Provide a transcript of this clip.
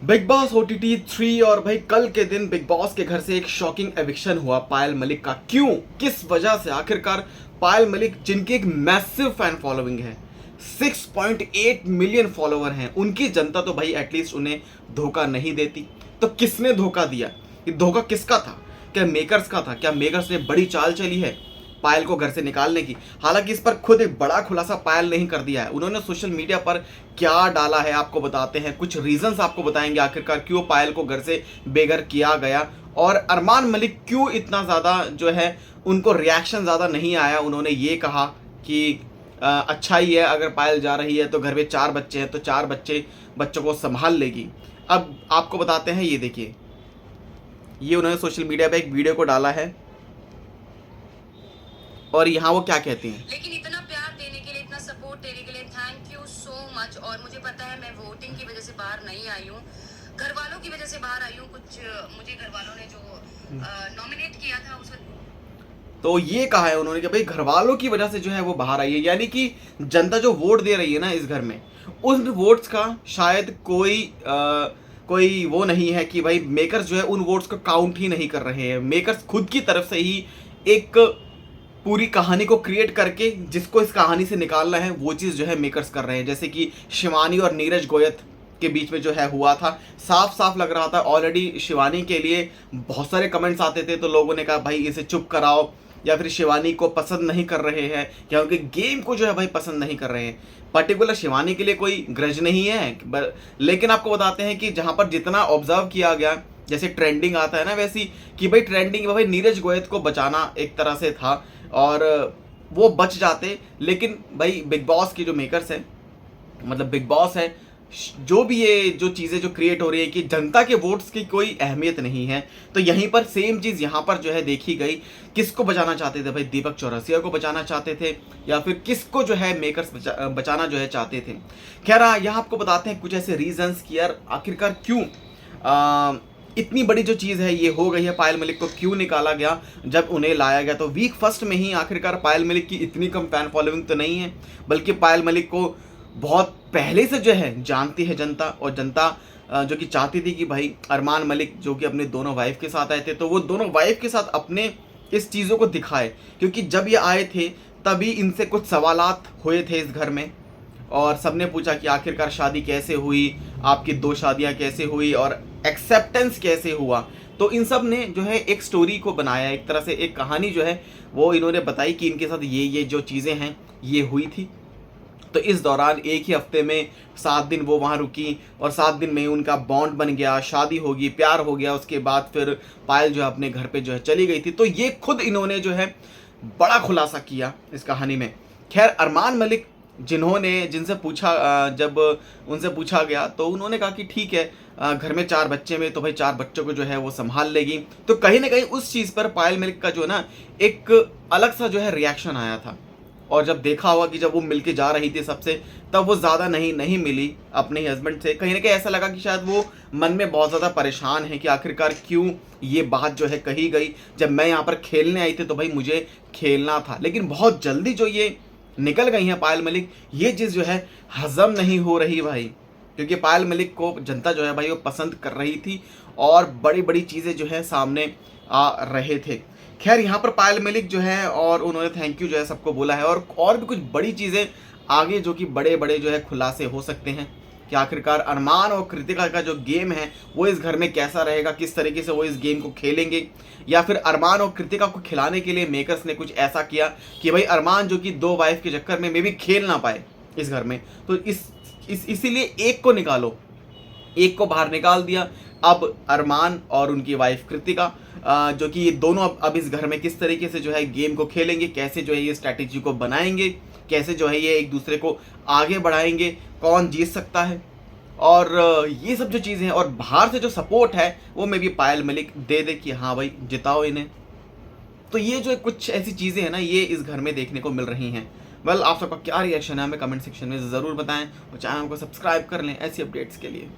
Big boss OTT 3 और भाई कल के दिन बिग बॉस के घर से एक शॉकिंग एविक्शन हुआ पायल मलिक का। क्यों, किस वजह से? आखिरकार पायल मलिक जिनकी एक मैसिव फैन फॉलोइंग है, 6.8 मिलियन फॉलोवर हैं, उनकी जनता तो भाई एटलीस्ट उन्हें धोखा नहीं देती। तो किसने धोखा दिया? ये धोखा किसका था? क्या मेकर्स का था? क्या मेकर्स ने बड़ी चाल चली है पायल को घर से निकालने की? हालांकि इस पर खुद एक बड़ा खुलासा पायल ने ही कर दिया है। उन्होंने सोशल मीडिया पर क्या डाला है आपको बताते हैं, कुछ रीजंस आपको बताएंगे आखिरकार क्यों पायल को घर से बेघर किया गया, और अरमान मलिक क्यों इतना ज़्यादा जो है उनको रिएक्शन ज़्यादा नहीं आया। उन्होंने ये कहा कि अच्छा ही है, अगर पायल जा रही है तो घर में 4 बच्चे हैं तो 4 बच्चों को संभाल लेगी। अब आपको बताते हैं, ये देखिए, ये उन्होंने सोशल मीडिया पे एक वीडियो को डाला है और यहाँ वो क्या कहती हैं। लेकिन इतना प्यार देने के लिए, इतना सपोर्ट देने के लिए थैंक यू सो मच। और मुझे पता है मैं वोटिंग की वजह से बाहर नहीं आई हूँ, घर वालों की वजह से बाहर आई हूँ। कुछ मुझे घर वालों ने जो नॉमिनेट किया था उस तो ये कहा है उन्होंने कि भाई घर वालों की वजह से जो है वो बाहर आई है, यानी कि जनता जो वोट दे रही है ना इस घर में, उन वोट्स का शायद कोई वो नहीं है कि भाई मेकर्स जो है उन वोट्स को काउंट ही नहीं कर रहे हैं। मेकर्स खुद की तरफ से ही एक पूरी कहानी को क्रिएट करके जिसको इस कहानी से निकालना है वो चीज़ जो है मेकर्स कर रहे हैं। जैसे कि शिवानी और नीरज गोयत के बीच में जो है हुआ था, साफ साफ लग रहा था। ऑलरेडी शिवानी के लिए बहुत सारे कमेंट्स आते थे तो लोगों ने कहा भाई इसे चुप कराओ, या फिर शिवानी को पसंद नहीं कर रहे हैं या उनके गेम को जो है भाई पसंद नहीं कर रहे हैं। पर्टिकुलर शिवानी के लिए कोई ग्रज नहीं है, लेकिन आपको बताते हैं कि जहाँ पर जितना ऑब्जर्व किया गया, जैसे ट्रेंडिंग आता है ना वैसी, कि भाई ट्रेंडिंग में भाई नीरज गोयत को बचाना एक तरह से था और वो बच जाते। लेकिन भाई बिग बॉस की जो मेकर्स हैं, मतलब बिग बॉस है, जो भी ये जो चीज़ें जो क्रिएट हो रही है कि जनता के वोट्स की कोई अहमियत नहीं है, तो यहीं पर सेम चीज़ यहाँ पर जो है देखी गई। किसको बचाना चाहते थे भाई? दीपक चौरसिया को बचाना चाहते थे या फिर किसको जो है मेकर्स बचाना जो है चाहते थे? खैर यहाँ आपको बताते हैं कुछ ऐसे रीजंस कि यार आखिरकार क्यों इतनी बड़ी जो चीज़ है ये हो गई है। पायल मलिक को क्यों निकाला गया जब उन्हें लाया गया? तो वीक फर्स्ट में ही आखिरकार पायल मलिक की इतनी कम फैन फॉलोइंग तो नहीं है, बल्कि पायल मलिक को बहुत पहले से जो है जानती है जनता, और जनता जो कि चाहती थी कि भाई अरमान मलिक जो कि अपने दोनों वाइफ के साथ आए थे तो वो दोनों वाइफ के साथ अपने इस चीज़ों को दिखाए। क्योंकि जब ये आए थे तभी इनसे कुछ सवालात हुए थे इस घर में, और सबने पूछा कि आखिरकार शादी कैसे हुई, आपकी 2 शादियां कैसे हुई और एक्सेप्टेंस कैसे हुआ। तो इन सब ने जो है एक स्टोरी को बनाया, एक तरह से एक कहानी जो है वो इन्होंने बताई कि इनके साथ ये जो चीज़ें हैं ये हुई थी। तो इस दौरान एक ही हफ्ते में 7 दिन वो वहाँ रुकी और 7 दिन में उनका बॉन्ड बन गया, शादी होगी, प्यार हो गया। उसके बाद फिर पायल जो है अपने घर पे जो है चली गई थी। तो ये खुद इन्होंने जो है बड़ा खुलासा किया इस कहानी में। खैर अरमान मलिक जिनसे पूछा, जब उनसे पूछा गया तो उन्होंने कहा कि ठीक है, घर में 4 बच्चे में तो भाई 4 बच्चों को जो है वो संभाल लेगी। तो कहीं ना कहीं उस चीज़ पर पायल मलिक का जो है ना एक अलग सा जो है रिएक्शन आया था। और जब देखा होगा कि जब वो मिलके जा रही थी सबसे, तब वो ज़्यादा नहीं मिली अपने हस्बैंड से। कहीं ना कहीं ऐसा लगा कि शायद वो मन में बहुत ज़्यादा परेशान है कि आखिरकार क्यों ये बात जो है कही गई। जब मैं यहाँ पर खेलने आई थी तो भाई मुझे खेलना था, लेकिन बहुत जल्दी जो ये निकल गई हैं पायल मलिक, ये चीज़ जो है हजम नहीं हो रही भाई। क्योंकि पायल मलिक को जनता जो है भाई वो पसंद कर रही थी और बड़ी बड़ी चीज़ें जो है सामने आ रहे थे। खैर यहाँ पर पायल मलिक जो है, और उन्होंने थैंक यू जो है सबको बोला है, और भी कुछ बड़ी चीज़ें आगे जो कि बड़े बड़े जो है खुलासे हो सकते हैं कि आखिरकार अरमान और कृतिका का जो गेम है वो इस घर में कैसा रहेगा, किस तरीके से वो इस गेम को खेलेंगे, या फिर अरमान और कृतिका को खिलाने के लिए मेकर्स ने कुछ ऐसा किया कि भाई अरमान जो कि 2 वाइफ के चक्कर में मे भी खेल ना पाए इस घर में। तो इसीलिए एक को निकालो, एक को बाहर निकाल दिया। अब अरमान और उनकी वाइफ कृतिका जो कि ये दोनों अब इस घर में किस तरीके से जो है गेम को खेलेंगे, कैसे जो है ये स्ट्रैटेजी को बनाएंगे, कैसे जो है ये एक दूसरे को आगे बढ़ाएंगे, कौन जीत सकता है, और ये सब जो चीज़ें हैं। और बाहर से जो सपोर्ट है वो मे भी पायल मलिक दे कि हाँ भाई जिताओ इन्हें। तो ये जो कुछ ऐसी चीज़ें हैं ना ये इस घर में देखने को मिल रही हैं। वेल आप सबका क्या रिएक्शन है हमें कमेंट सेक्शन में ज़रूर बताएं, और चैनल को सब्सक्राइब कर लें ऐसी अपडेट्स के लिए।